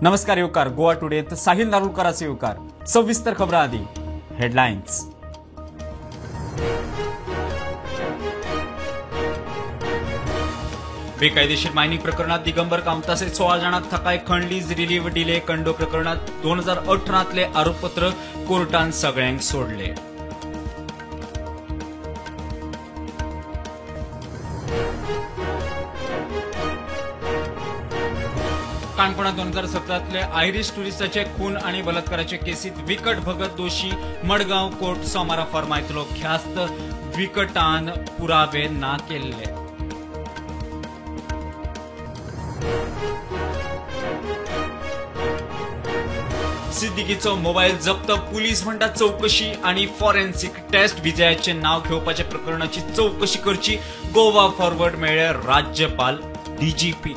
नमस्कार येवकार गोवा टुडेत साहिल नारुलकराचे येवकार सविस्तर खबरां आदी हेडलायन्स। बेकायदेशीर मायनिंग प्रकरणात दिगंबर कामता सयत 16 जाणांक थाकाय खंडलीज रिलीव डिले कंडो प्रकरणात 2018तले आरोपपत्र कोर्टान सगळ्यांक सोडले। काणकोणा 2017तले आयरिश टुरिस्टाचे खून आणि बलात्काराचे केसीत विकट भगत दोशी मडगांव कोर्ट सोमारा फरमायतलो ख्यास्त विकटान पुरावे ना केल्ले। सिद्दीकीचो मोबाईल जप्त पुलीस म्हणटा चौकशी आणि फॉरेन्सिक टेस्ट विजयाचे नाव घेवपाच्या प्रकरणाची चौकशी करची गोवा फॉरवर्ड मेळ्ळे राज्यपाल डीजीपी।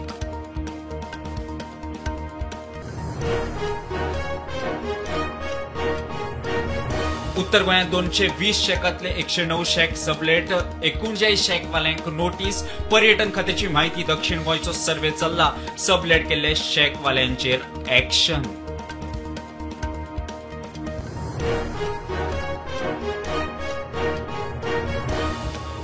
उत्तर गोंयांत 220 शेकातले 109 शेक सबलेट 39 शेकवाल्यांक नोटीस। पर्यटन खात्याची माहिती दक्षिण गोंयचो सर्वे चल्ला सबलेट केल्ले शेकवाल्यांचेर एक्शन।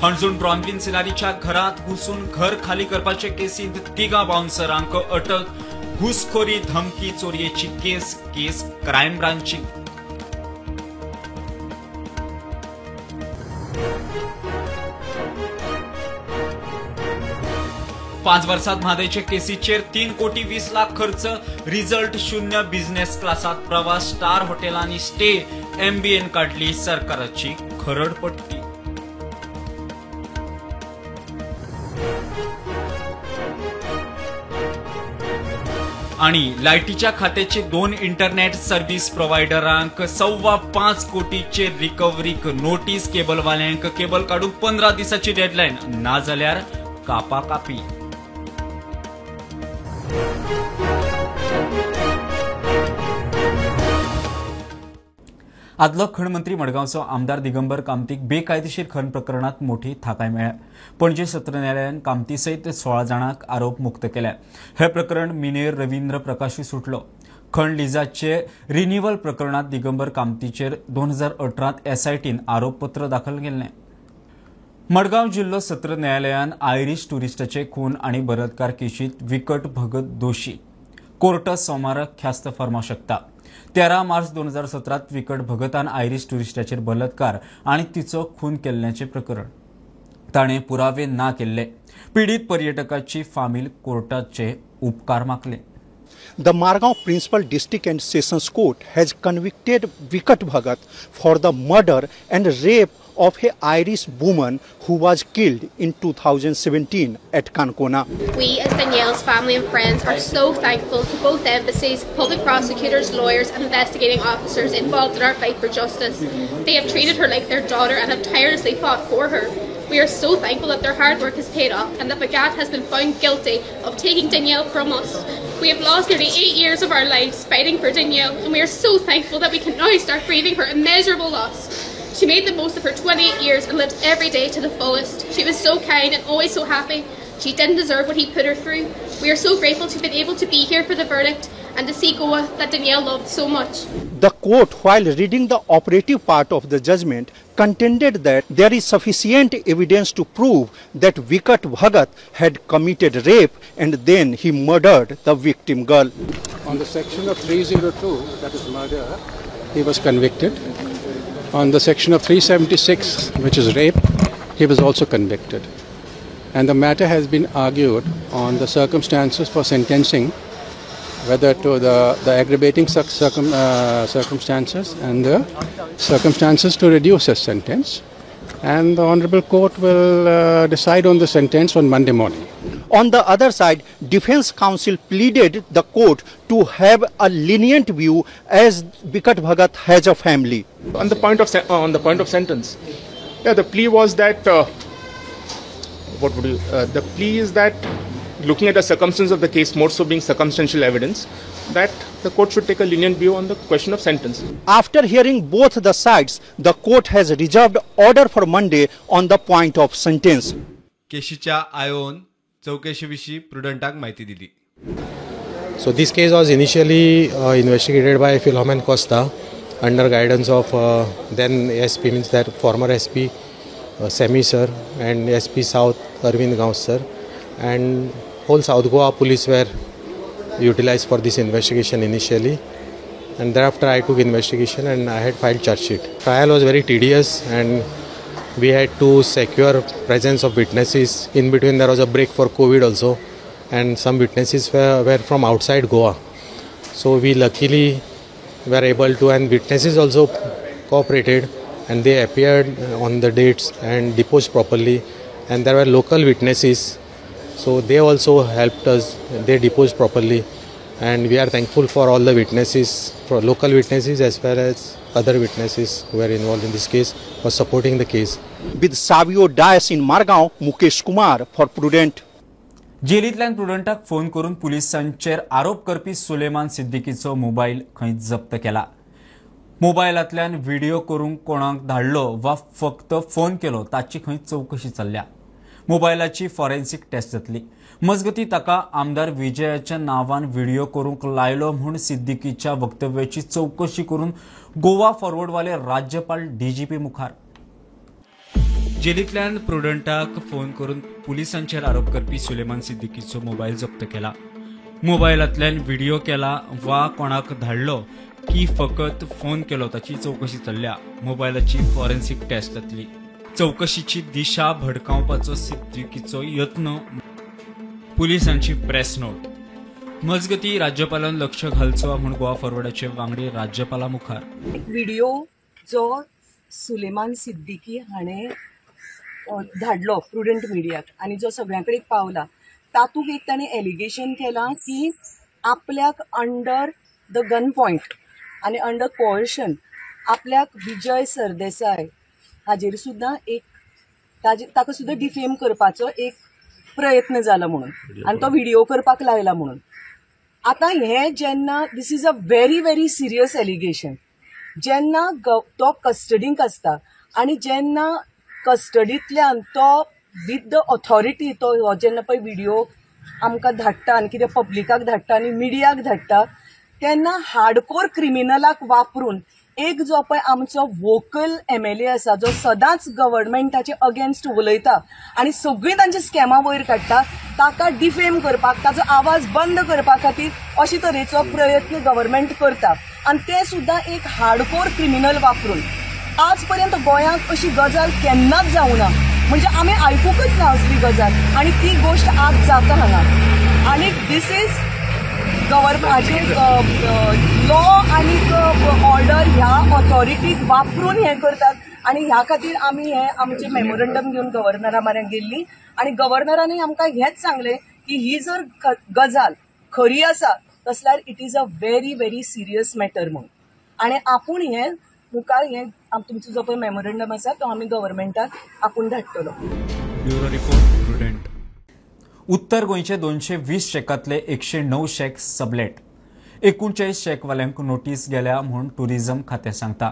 हणजूण ब्रॉन्विन सिलारीच्या घरात घुसून घर खाली करपाचे केसींत 3 बाउन्सरांक अटक। घुसखोरी धमकी चोरयेची केस क्रायम ब्रांचची। 5 वर्षात म्हादयचे केसीचेर 3 कोटी 20 लाख खर्च। रिझल्ट शून्य बिझनेस क्लासात प्रवास स्टार हॉटेलांनी स्टे। एमबीएन काढली सरकाराची खरडपट्टी। आणि लायटीच्या खात्याचे 2 इंटरनेट सर्व्हिस प्रोव्हायडरांक 5.25 कोटीचे रिकव्हरीक नोटीस। केबलवाल्यांक केबल काढूक 15 दिसाची डेडलाईन ना जाल्यार कापाकापी। आदलो खण मंत्री मडगांवचो आमदार दिगंबर कामतीक बेकायदेशीर खण प्रकरणात मोठी थाकाय मेळ्ळ्या। पणजे सत्र न्यायालयान कामती सयत 16 जाणांक आरोप मुक्त केल्या। हे प्रकरण मिनेर रवींद्र प्रकाशी सुटलो। खण लिजाचे रिन्युअल प्रकरणात दिगंबर कामतीचेर 2018त एसआयटीन आरोपपत्र दाखल केल्लें। मडगांव जिल्लो सत्र न्यायालयान आयरिश टुरिस्टाचे खून आणि बलात्कार केशीत विकट भगत दोशी कोर्ट सोमार ख्यास्त फर्मावंक शकता। 13 मार्च 2017त विकट भगतान आयरिश टुरिस्टाचेर बलात्कार आणि तिचो खून केल्ल्याचे प्रकरण ताणें पुरावे ना केल्ले। पीडित पर्यटकाची फामील कोर्टाचे उपकार मागले। The Margao Principal District and Sessions Court has convicted Vikat Bhagat for the murder and rape of an Irish woman who was killed in 2017 at Kankona. We as Danielle's family and friends are so thankful to both embassies, public prosecutors, lawyers and investigating officers involved in our fight for justice. They have treated her like their daughter and have tirelessly fought for her. We are so thankful that their hard work has paid off and that Bhagat has been found guilty of taking Danielle from us. We have lost nearly 8 years of our lives fighting for Danielle, and we are so thankful that we can now start grieving her immeasurable loss. She made the most of her 28 years and lived every day to the fullest. She was so kind and always so happy. She didn't deserve what he put her through. We are so grateful to have been able to be here for the verdict and to see Goa that Danielle loved so much. The court, while reading the operative part of the judgment, contended that there is sufficient evidence to prove that Vikat Bhagat had committed rape and then he murdered the victim girl. On the section of 302, that is murder, he was convicted. On the section of 376, which is rape, he was also convicted. And the matter has been argued on the circumstances for sentencing, whether to the aggravating circumstances and the circumstances to reduce a sentence. And the Honorable Court will decide on the sentence on Monday morning. On the other side, Defence Counsel pleaded the court to have a lenient view as Vikat Bhagat has a family. On the point of sentence, the plea was that the plea is that looking at the circumstances of the case, more so being circumstantial evidence, that the court should take a lenient view on the question of sentence. After hearing both the sides, the court has reserved order for Monday on the point of sentence. केशीच्या आयोन चौकशीविषयी प्रुडंटाक माहिती दिली. So this case was initially investigated by Philomen Costa under guidance of then SP, means that former SP Semi sir, and SP South Arvind Gaon sir, and whole South Goa police were utilized for this investigation initially, and thereafter I took investigation and I had filed charge sheet. Trial was very tedious and we had to secure presence of witnesses. In between there was a break for COVID also, and some witnesses were from outside Goa. So we luckily were able to, and witnesses also cooperated and they appeared on the dates and deposed properly, and there were local witnesses, so they also helped us, they deposed properly, and we are thankful for all the witnesses, for local witnesses as well as other witnesses who were involved in this case for supporting the case. With Savio Dias in Margaon, Mukesh Kumar for Prudent. जेलींतल्यान प्रुडंटाक phone करून पुलिसांचेर आरोप करपी Suleman सिद्दीकीचो mobile खंय जप्त केला. मोबायलांतल्यान video करून कोणाक धाडलो वा फक्त फोन केलो ताची खंय चवकशी चल्ल्या. मोबायलाची फॉरेन्सिक टेस्ट जातली. मजगती ताका आमदार विजयाच्या नांवान व्हिडिओ करूंक लायलो म्हूण सिद्दीकीच्या वक्तव्याची चवकशी करून गोवा फॉरवर्डवाले राज्यपाल DGP मुखार. जेलींतल्यान प्रुडंटाक फोन करून पुलिसांचेर आरोप करपी सुलेमान सिद्दीकीचो मोबायल जप्त केला. मोबायलांतल्यान व्हिडिओ केला वा कोणाक धाडलो की फकत फोन केलो ताची चवकशी चल्ल्या. मोबायलाची फॉरेन्सिक टेस्ट जातली. चवकशीची दिशा भडकावपाचो सिद्दीकीचो यत्न. पुलिसांची प्रेस नोट. मजगती राज्यपालान लक्ष घालचो म्हूण गोवा फॉरवर्डाचे वांगडी राज्यपाला मुखार. व्हिडिओ जो सुलेमान सिद्दीकी हाणें धाडलो प्रुडंट मिडियाक आनी जो सगळ्यां कडेन पावला, तातूंत एक ताणें एलिगेशन केलां की आपल्याक अंडर द गन पॉयंट आनी अंडर कोअर्शन आपल्याक विजय सरदेसाय हाजेर सुद्दां एक ताका सुद्दां डिफेम करपाचो एक प्रयत्न जालो म्हणून, आनी तो व्हिडिओ करपाक लायला म्हणून. आतां हें जेन्ना this is a very very serious allegation, जेन्ना तो कस्टडींत आसता आनी जेन्ना कस्टडींतल्यान तो विथ द ऑथॉरिटी तो जेन्ना पळय व्हिडिओ आमकां धाडटा आनी कितें पब्लिकाक धाडटा आनी मिडियाक धाडटा, तेन्ना हार्डकोर क्रिमिनलाक वापरून एक जो पळय आमचो वोकल MLA आसा, जो सदांच गव्हर्मेंटाचे अगेन्स्ट उलयता आनी सगळीं तांची स्कॅमां वयर काडटा, ताका डिफेम करपाक, ताचो आवाज बंद करपा खातीर अशे तरेचो प्रयत्न गव्हर्मेंट करता, आनी ते सुद्दां एक हार्डकोर क्रिमिनल वापरून. आज पर्यंत गोंयांत अशी गजाल केन्नाच जावना, म्हणजे आमी आयकूंकच ना असली गजाल, आनी ती गोश्ट आज जाता हांगा. आनी दीस इज हाजे लॉ आनी ऑर्डर ह्या ऑथॉरिटीक वापरून हें करतात, आनी ह्या खातीर आमी हें आमचें मेमोरंडम घेवन गव्हर्नरा म्हऱ्यान गेल्लीं, आनी गव्हर्नरांनी आमकां हेंच सांगलें की ही जर गजाल खरी आसा तसल्यार it is a very very serious matter म्हणून, आनी आपूण हें मुखार हें तुमचो जो पळय मेमोरंडम आसा तो आमी गव्हर्मेंटाक आपूण धाडटलो. Bureau report prudent. उत्तर गोंयचे 220 शेकांतले 109 शेक सबलेट. 39 शेकवाल्यांक नोटीस गेल्या म्हूण टुरिझम खातें सांगता.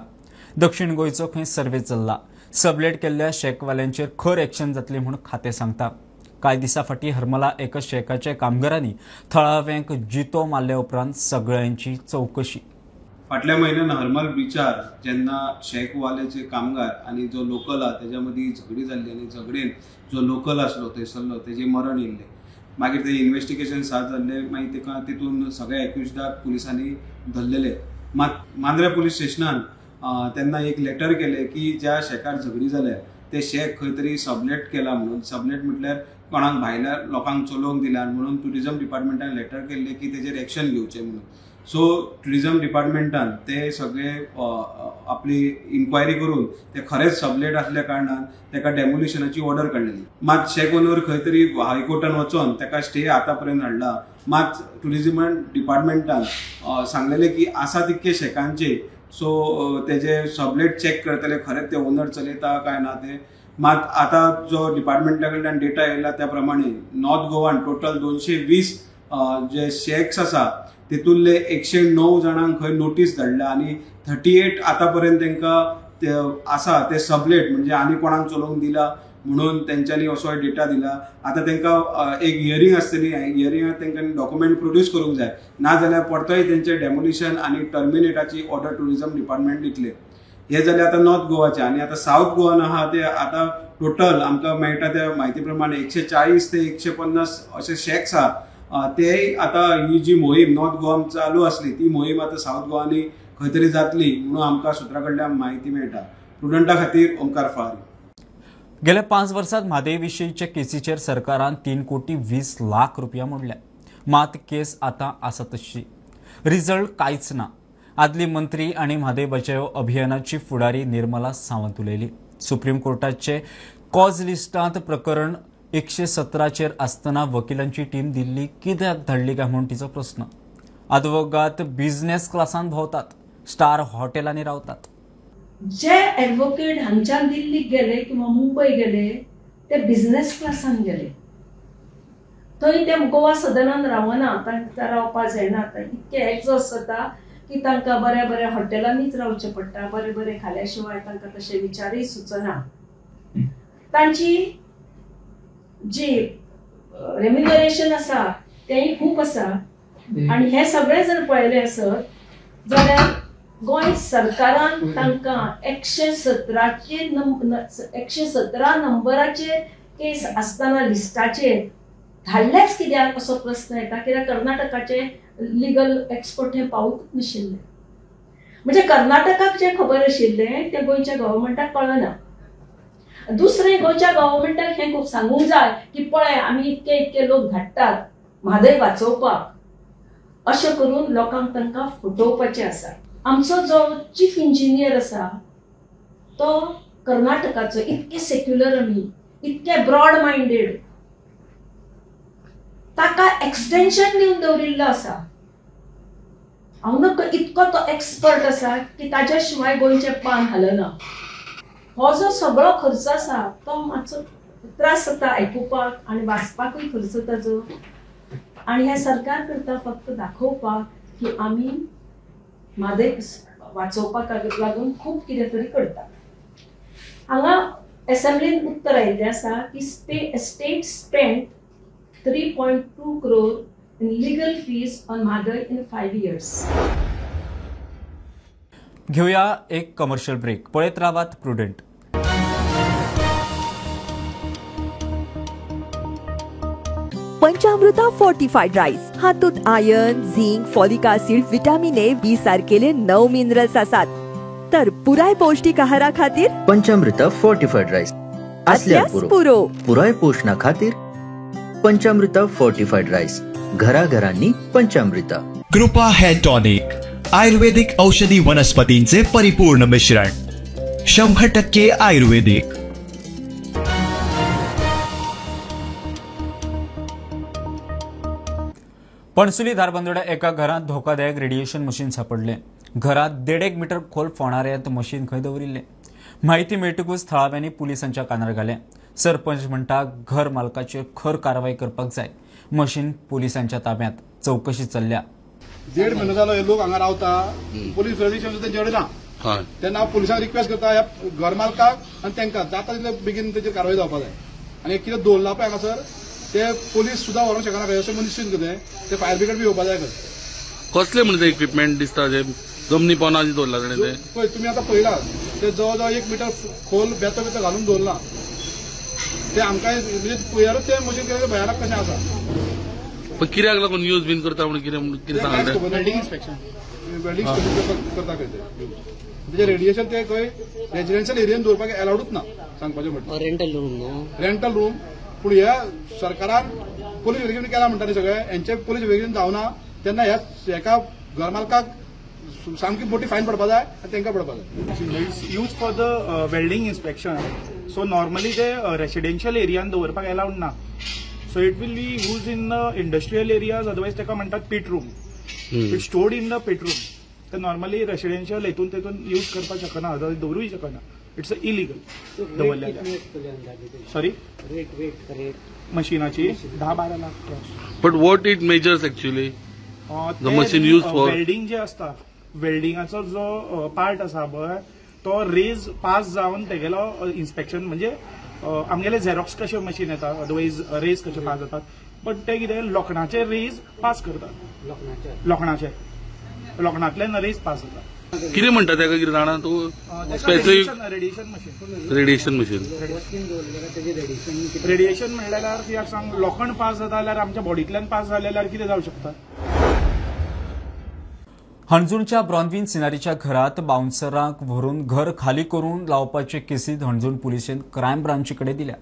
दक्षिण गोंयचो खंय सर्वे चल्ला. सबलेट केल्ल्या शेकवाल्यांचेर खर एक्शन जातली म्हूण खातें सांगता. कांय दिसा फाटीं हरमला एका शेकाच्या कामगारांनी थळाव्यांक जितो मारल्या उपरांत सगळ्यांची चवकशी. फाटल्या म्हयन्यान हरमल बीचार जेन्ना शेकवालेचे कामगार आनी जो लोकल आहा तेज्या मदीं झगडी जाल्ली आनी झगडेन जो लोकल आसलो थंयसरलो तेजें मरण येयल्लें. मागीर तें इन्व्हेस्टिगेशन स्टार्ट जाल्लें. मागीर तेका तितून सगळे एक्युज्डाक पुलिसांनी धरलेले. मात मांद्रे पुलीस स्टेशनान तेन्ना एक लेटर केलें की ज्या शेकार झगडी जाल्या ते शेक खंय तरी सबलेट केला म्हणून. सबलेट म्हटल्यार कोणाक भायल्या लोकांक चलोवंक दिल्या म्हणून टुरिझम डिपार्टमेंटान लेटर केल्लें की तेजेर एक्शन घेवचें म्हणून. सो टुरिझम डिपार्टमेंटान ते सगळे आपली इन्क्वायरी करून ते खरेंच सबलेट आसल्या कारणान तेका डेमोलिशनाची ऑर्डर काडलेली. मात शेक ओनर खंय तरी हायकोर्टान वचोन तेका स्टे आतां पर्यंत हाडला. मात टुरिझम डिपार्टमेंटान सांगलेलें की आसा तितके शेकांचे, सो तेजे सबलेट चॅक करतले खरेंच ते ओनर चलयता काय ना ते. मात आतां जो डिपार्टमेंटा कडल्यान डेटा येयला त्या प्रमाणे नॉर्थ गोवान टोटल 220 जे शेक्स आसा तितूंतले 109 जाणांक खंय नोटीस धाडल्या आनी 38 आतां पर्यंत तांकां आसा ते सबलेट म्हणजे आनी कोणाक चलोवंक दिला म्हणून तेंच्यांनी असो डेटा दिला. आता तांकां एक हियरिंग आसतली, हियरिंगाक तांकां डॉक्युमेंट प्रोड्यूस करूंक जाय, ना जाल्यार परतोय तेंचे डेमोलिशन आनी टर्मिनेटाची ऑर्डर टुरिझम डिपार्टमेंट दितले. हे जाले आता नॉर्थ गोवाचे. आणि आता साऊथ गोवान आहा ते आता टोटल आमकां मेळटा त्या म्हायती प्रमाणे 140 ते 150 असे शेक्स आहा. ते आता ही जी मोहीम नॉर्थ गोवा चालू असली ती मोहीम आता साऊथ गोवानी खंय तरी जातली म्हणून आमकां सुत्रा कडल्यान म्हायती मेळटा. प्रुडंटा खातीर ओंकार फारी. गेल्या 5 वर्षात म्हादयविशींच्या केसीचेर सरकारान 3 कोटी 20 लाख रुपया मोडल्या. मात केस आता आसा तशी. रिझल्ट कांयच ना. आदली मंत्री आणि म्हादय बचाव अभियानाची फुडारी निर्मला सावंत उलयली. सुप्रीम कोर्टाचे कॉज लिस्टांत प्रकरण 117चेर आसतना वकिलांची टीम दिल्ली कित्याक धाडली काय म्हूण तिचो प्रस्न. अदवोगात बिझनेस क्लासान भोंवतात, स्टार हॉटेलांनी रावतात. जे ॲडव्होकेट हांगच्यान दिल्लीक गेले किंवा मुंबय गेले ते बिझनेस क्लासान गेले. थंय ते गोवा सदनान रावना, तांकां रावपाक जायना. इतके एक्झॉस्ट जाता की तांकां बऱ्या बऱ्या हॉटेलांनीच रावचें पडटा. बरें बरें खाल्या शिवाय तांकां तशे विचारय सुचना. तांची जी रेम्युनरेशन आसा तेंय खूब आसा. आनी हे सगळे जर पळयले आसत जाल्यार गोंय सरकारान तांकां 117 नंबराचेर केस आसतना लिस्टाचेर धाडलेच कित्याक असो प्रस्न येता. कित्याक कर्नाटकाचे लिगल एक्सपर्ट हे पावूंकच नाशिल्ले. म्हणजे कर्नाटकाक जे खबर आशिल्लें ते गोंयच्या गव्हर्मेंटाक कळना. दुसरें गोंयच्या गव्हर्मेंटाक हें खूब सांगूंक जाय की पळय आमी इतके इतके लोक धाडटात म्हादय वाचोवपाक. अशें करून लोकांक तांकां फटोवपाचें आसा. आमचो जो चीफ इंजिनियर आसा तो कर्नाटकाचो. इतके सेक्युलर आमी, इतके ब्रॉड मायंडेड. ताका एक्सटेन्शन दिवन दवरिल्लो आसा. हांव इतको तो एक्सपर्ट आसा की ताज्या शिवाय गोंयचें पान हालना. हो जो सगळो खर्च आसा तो मातसो त्रास जाता आयकुपाक आनी वाचपाकूय खर्च ताजो. आनी हे सरकार करता फक्त दाखोवपाक की आमी म्हादय वाचोवपाक लागून खूब कितें तरी करता. हांगा असेंब्लीन उत्तर आयिल्लें आसा की state spend 3.2 crore in legal fees on Maday in 5 years. घेऊया एक कमर्शियल ब्रेक. पळयत रावात प्रुडंट. पंचामृता फोर्टिफाईड राईस हातूंत iron, zinc, folic acid, vitamin A, B सारकेले 9 मिनरल्स आसात. तर पुराय पौष्टिक आहारा खातीर पंचामृता फोर्टिफाईड राईस असल्यास पुरो पुराय पोषणा खातीर पंचामृता फोर्टिफाईड राईस. घराघरांनी पंचामृता. कृपा हेअर टॉनिक आयुर्वेदिक औषधी वनस्पतींचे परिपूर्ण मिश्रण 100% आयुर्वेदिक. पणसुली धारबांदोड्या एका घरात धोकादायक रेडिएशन मशीन सापडले. घरात 1.5 मीटर खोल फोंडाऱ्यांत मशीन खंय दवरिल्ले. माहिती मेळटकूच थळाव्यांनी पुलिसांच्या कानार घाले. सरपंच म्हणटा घर मालकाचेर खर कारवाई करपाक जाय. मशीन पुलिसांच्या ताब्यांत. चौकशी चल्ल्या. 1.5 म्हयनो जालो हे लोक हांगा रावता. पुलीस रेडिएशन तेंचे ना. तेन्ना हांव पुलिसांक रिक्वेस्ट करता ह्या घर मालकाक आनी तांकां जाता तितले बेगीन तेचेर कारवाई जावपाक जाय. आनी कितें दवरला पळय हांगासर ते पुलीस सुद्दां व्हरोंक शकना. अशें मनीस कितें ते फायर ब्रिगेड बी येवपाक जाय. कसले म्हणजे इक्विपमेंट दिसता जे जमनी पोंदाची दवरला ताणें ते. पळय तुमी आतां पळयला ते जवळ जवळ 1 मीटर खोल बेतो बितो घालून दवरला. ते आमकां म्हणजे पळयारूच ते मशीन कितें भयानक कशें आसा. पण कित्याक लागून यूज बीन करता म्हणून कितें सांगता. वेल्डिंग इन्स्पेक्शन करता खंय तेजें रेडिएशन ते खंय रेजिडेन्शियल एरियेन दवरपाक अलाउडूच ना. सांगपाचें म्हटल्यार रेंटल रूम. पूण ह्या सरकारान पुलीस वेगळी केला म्हणटा न्ही सगळे. हेंचे पुलीस वेगळी जावना. तेन्ना ह्या घर मालकाक सामकी मोठी फायन पडपाक जाय आनी तांकां पडपाक जाय. Use for the welding inspection. So normally ते रेसिडेन्शियल एरियान दवरपाक अलाउड ना. So it will be use in the industrial areas. Otherwise ताका म्हणटात pit room. It stored in the pit room. तर नॉर्मली रेसिडेन्शियल हेतून तेतून यूज करपाक शकना. अदरवायज दवरूय शकना. इट्स इलिगल दवरलेले. सॉरी रेट मशीनाची 10-12 lakh. But what it measures actually the machine use for welding जे असता. वेल्डिंगाचो जो पार्ट आसा पळय तो रेज पास जावन तेगेलो इन्स्पेक्शन म्हणजे आमगेले झेरॉक्स कशे मशीन येता अदरवायज रेज कशे पास जातात बट ते कितें लोखणाचे रेज पास करतात लोखणांतल्यान रेज पास जातात कितें म्हणटा तेका कितें जाणा तूं स्पेसिफीक रेडिएशन मशीन रेडिएशन म्हणल्यार ती सांग लोखण पास जाता जाल्यार आमच्या बॉडींतल्यान पास जाल्यार कितें जावं शकता. हणजूणच्या ब्रॉन्विन सिनारीच्या घरात बाउन्सरांक व्हरून घर खाली करून लावपाचे केसीत हणजूण पुलिसेन क्रायम ब्रांचीकडे दिल्या.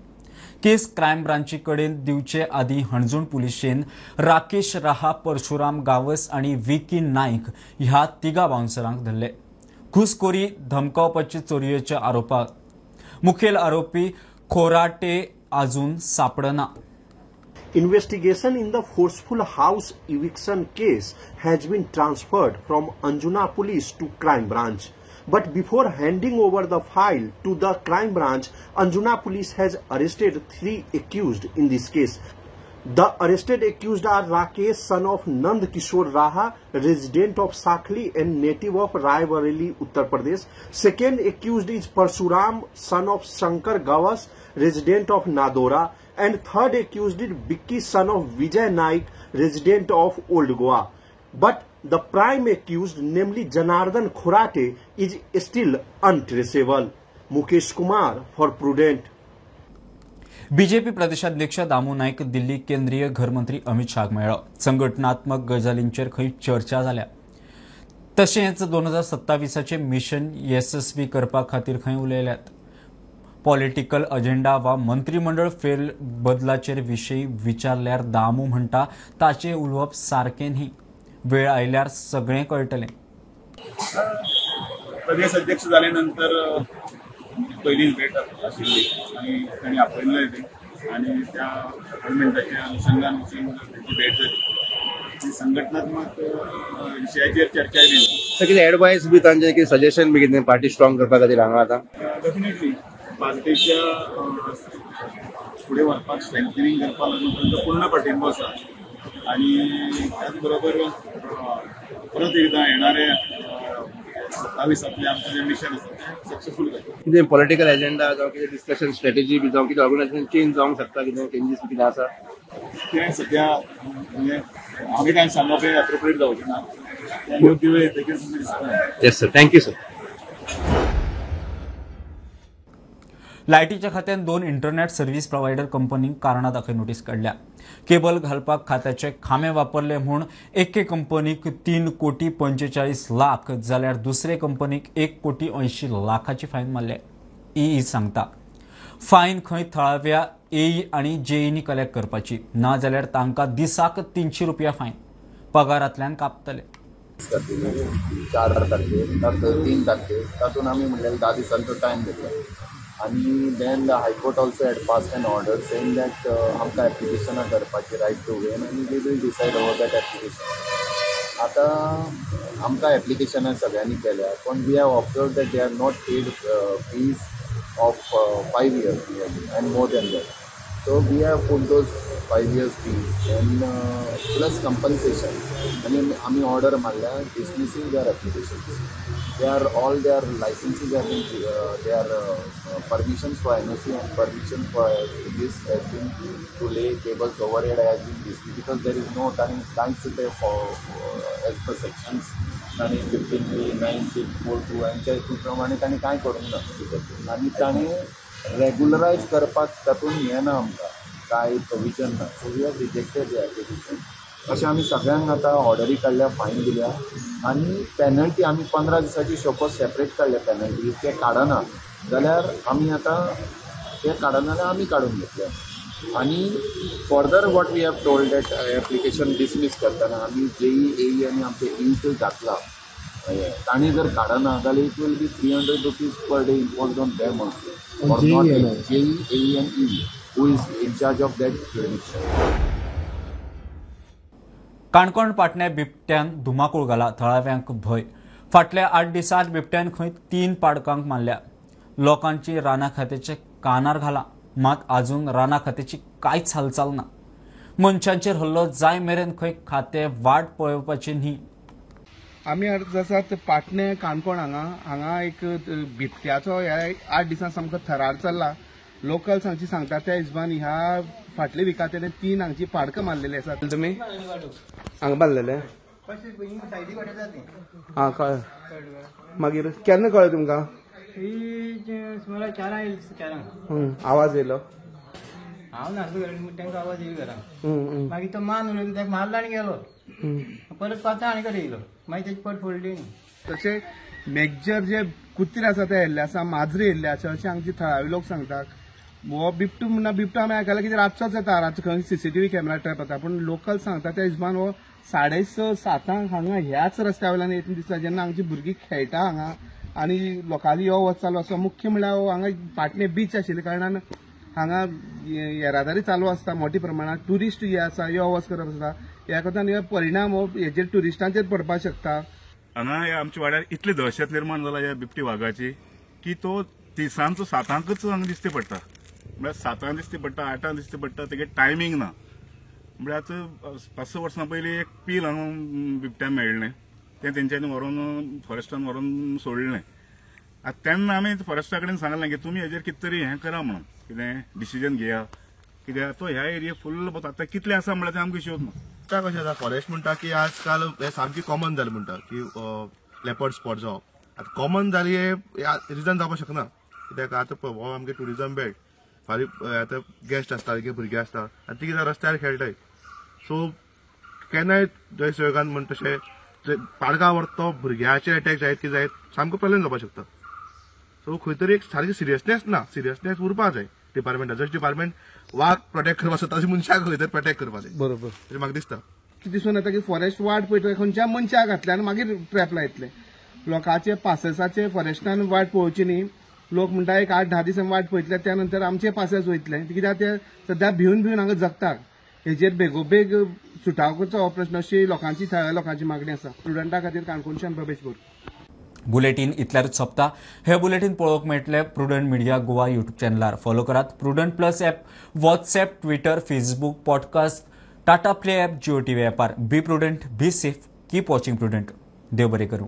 केस क्रायम ब्रांचीकडेन दिवचे आदी हणजूण पुलिसेन राकेश राहा परशुराम गावस आणि विकी नाईक ह्या तिगा बाउन्सरांक धरले. घुसखोरी धमकावपाचे चोरयेच्या आरोपात मुखेल आरोपी खोराटे अजून सापडना. Investigation in the forceful house eviction case has been transferred from Anjuna Police to Crime Branch. But before handing over the file to the Crime Branch, Anjuna Police has arrested 3 accused in this case. The arrested accused are Rakesh, son of Nand Kishore Raha, resident of Sakhli and native of Raebareli, Uttar Pradesh. Second accused is Parshuram, son of Shankar Gawas, resident of Nadora. And third accused is Vicky, son of Vijay Naik, resident of Old Goa. But the prime accused, namely Janardhan Khorate, is still untraceable. Mukesh Kumar for Prudent. BJP प्रदेशाध्यक्ष दामू नाईक दिल्ली केंद्रीय घरमंत्री अमित शाह मेळ्ळो. संघटनात्मक गजालींचेर खंय चर्चा जाल्या. तशेंच 2027चे mission यशस्वी करपा खातीर खंय उलयल्यात. पॉलिटिकल अजेंडा वा मंत्रिमंडळ फेरबदलाचेर विशयी विचारल्यार दामू म्हणटा ताचे उलोवप सारकें न्ही. वेळ आयल्यार सगळें कळटलें. प्रदेश अध्यक्ष जाले नंतर पहिलीच भेट आशिल्ली आनी तांणी आपयल्लें तें आनी त्या अपॉयंटमेंटाच्या अनुशंगान तांची भेट जाली. संघटनात्मक विशयाचेर चर्चा जाली. कितें एडवायस बी तांचें कितें सजेशन बी कितें पार्टी स्ट्रॉंग करपा खातीर हांगा आतां डेफिनेटली पार्टीच्या फुडें व्हरपाक स्ट्रेंथनिंग करपा लागून तांचो पूर्ण पाठिंबो आसा आनी त्याच बरोबर परत एकदां येणारे 27 आमचें जें मिशन आसा तें सक्सेसफूल करता. कितें पॉलिटिकल एजेंडा जावं कितें डिस्कशन स्ट्रॅटेजी बी जावं कितें ऑर्गनायझेशन चेंज जावंक शकता कितें चेंजीस कितें आसा तें सद्या म्हणजे आमी कांय सांगप हें एप्रोप्रिएट जावचें ना. योग्य वेळ येतकीर तुमकां दिसता. Yes sir, thank you sir. लायटीच्या खात्यान 2 इंटरनेट सर्व्हिस प्रोवायडर कंपनींक कारणां दाखय नोटीस काडल्या. केबल घालपाक खात्याचे खांबे वापरले म्हूण एके कंपनीक 3 कोटी 45 लाख जाल्यार दुसरे कंपनीक 1 कोटी 80 लाखाची फायन मारल्या. ई सांगता फायन खंय थळाव्या एई आनी जेईनी कलेक्ट करपाची ना जाल्यार तांकां दिसाक 300 रुपया फायन पगारांतल्यान कापतले. 4 तारखेक 3 तारखेक तातूंत आमी म्हणलें 10 दिसांचो टायम घेतलो आनी then the high court also had passed an order saying that आमकां एप्लिकेशनां करपाची रायट टू वेन आनी we will decide over that application. आतां आमकां एप्लिकेशनां सगळ्यांनी केल्या पण we have observe that they are not paid fees of 5 years and more than that. So we have put those 5 years fees and plus compensation. And we order dismissing their applications. They are all their licenses have been their permissions for NOC and permission for this has been to lay cables overhead has been dismissed because there is no time to pay for as per sections. ताणी 15 9 6 प्रमाणे ताणी कांय करूंक ना आनी ताणी रेगुलरायज करपाक तातूंत हें ना आमकां कांय प्रोविजन ना. So we have rejected the application. अशें आमी सगळ्यांक आतां ऑर्डरी काडल्या फायन दिल्या आनी पेनल्टी आमी 15 दिसाची शोकोस सेपरेट काडल्या पेनल्टी. ते काडना जाल्यार आमी आतां ते काडना जाल्यार आमी काडून घेतल्या आनी further what we have told that application dismiss करतना आमी जेई आनी आमचे इंट घातला तांणी जर काडना जाल्यार it will be 300 rupees per day imposed on them also or not JEE and E who is in charge of that jurisdiction. Canacona पाटण्या बिबट्यान धुमाकूळ घाला थळाव्यांक भय. फाटल्या 8 दिसांत बिबट्यान खंय 3 पाडकांक मारल्या. लोकांची राना खात्याचे कानार घाला मात अजून राना खात्याची कांयच हालचाल ना. मनशांचेर हल्लो जाय मेरेन खंय खाते वाट पळोवपाची न्ही. आमी आसात पाटणे काणकोण हांगा एक बिबट्याचो 8 दिसां सामको थरार चल्ला. लोकल्स हांगची सांगता त्या हिशोबान ह्या फाटल्या विका 3 हांगची पाडकां मारलेली आसात. तुमी हांगा बांदलेले हां कळ्ळें. मागीर केन्ना कळ्ळें तुमकां? आवाज येयलो. हांव नासलो घरा तांकां आवाज येयलो घरा. मागीर तो मान उडयलो ताका मारलो आनी गेलो. परत 5 आनी कडेन येयलो. मागीर तेची परत फोडली न्ही. तशें मेजर जे कुत्रे आसा ते येयल्ले आसा, माजरी येयल्ले आसा अशें हांगचे थळावे लोक सांगतात. हो बिबटो म्हणना बिबटो आमी आयकला कितें रातचोच येता, रातचो खंय CCTV कॅमेरा ट्रॅप येता. पूण लोकल सांगता त्या हिशोबान हो 6:30-7 हांगा ह्याच रस्त्या वयल्यान येता दिसता जेन्ना हांगची भुरगीं खेळटा हांगा आनी लोकांनी यो वच चालू आसा. मुख्य म्हळ्यार हांगा फाटलें बीच आशिल्ल्या कारणान हांगा येरादारी चालू आसता मोठ्या प्रमाणात. ट्युरिस्ट जे आसा यो वच करप आसता. ह्या कोतान हे परिणाम हो हेजेर ट्युरिस्टांचेर पडपाक शकता. हांगा आमच्या वाड्यार इतली दहशत निर्माण जाला ह्या बिबटी वाघाची की तो तिसांचो 7ंकच हांगा दिश्टी पडटा. म्हळ्यार 7 दिश्टी पडटा, 8 दिश्टी पडटा. तेगे टायमींग ना. म्हळ्यार आतां 5-6 वर्सां पयलीं एक पील हांगा बिबट्यान मेळ्ळें. तें तेंच्यांनी व्हरून फॉरेस्टान व्हरून सोडलें. आतां तेन्ना आमी फॉरेस्टा कडेन सांगलें की तुमी हेजेर कितें तरी हें करा म्हणून, कितें डिसिजन घेया. कित्याक तो ह्या एरियेक फुल्ल आतां कितले आसा म्हळ्यार तें आमकां शिवत ना. कशें आसा फॉरेस्ट म्हणटा की आजकाल हें सामकी कॉमन जालें म्हणटा की लेपर्ड स्पॉट जावप. आतां कॉमन जाली हे रिजन जावपाक शकना. कित्याक आतां हो आमगे ट्युरिजम बेल्ट फारीक आतां गेस्ट आसता, भुरगे आसता आनी ती कितें रस्त्यार खेळटाय. सो केन्नाय जय सहयोगान म्हणटा तशें पाडगां व्हरता भुरग्याचे अटॅक जायत की जायत सामको प्रॉब्लेम जावपाक शकता. सो खंय तरी एक सारकी सिरियसनेस उरपा जाय डिपार्टमेंटान. जशें डिपार्टमेंट वाघ प्रोटेक्ट करपा आसता तशें मनशाक खंय तरी प्रोटेक्ट करपा जाय. बरोबर अशें म्हाका दिसता. दिसून येता की फॉरेस्ट वाट पळयता खंयच्या मनशाक घातले आनी मागीर ट्रॅप लायतले. लोकांचे पासेसाचे फॉरेस्टान वाट पळोवची न्ही. लोक म्हणटा एक 8-10 दीस वाट पळयतले त्या नंतर आमचे पासेस वयतले. कित्याक ते सध्या भिवन हांगा जगतात. हेजेर बेगोबेग सुटाव करचो हो प्रश्न अशी लोकांची थळाव्या लोकांची मागणी आसा. स्टुडंटा खातीर काणकोणच्यान प्रवेश बोर. बुलेटिन इतल्यारूच सोंपता. हे बुलेटिन पळोवंक मेळटले प्रुडंट मिडिया गोवा यूट्यूब चॅनलार. फॉलो करात. Prudent plus app WhatsApp, Twitter, Facebook, podcast, Tata play app, Jio TV ॲपार. Be Prudent, be safe, keep watching Prudent. देव बरें करूं.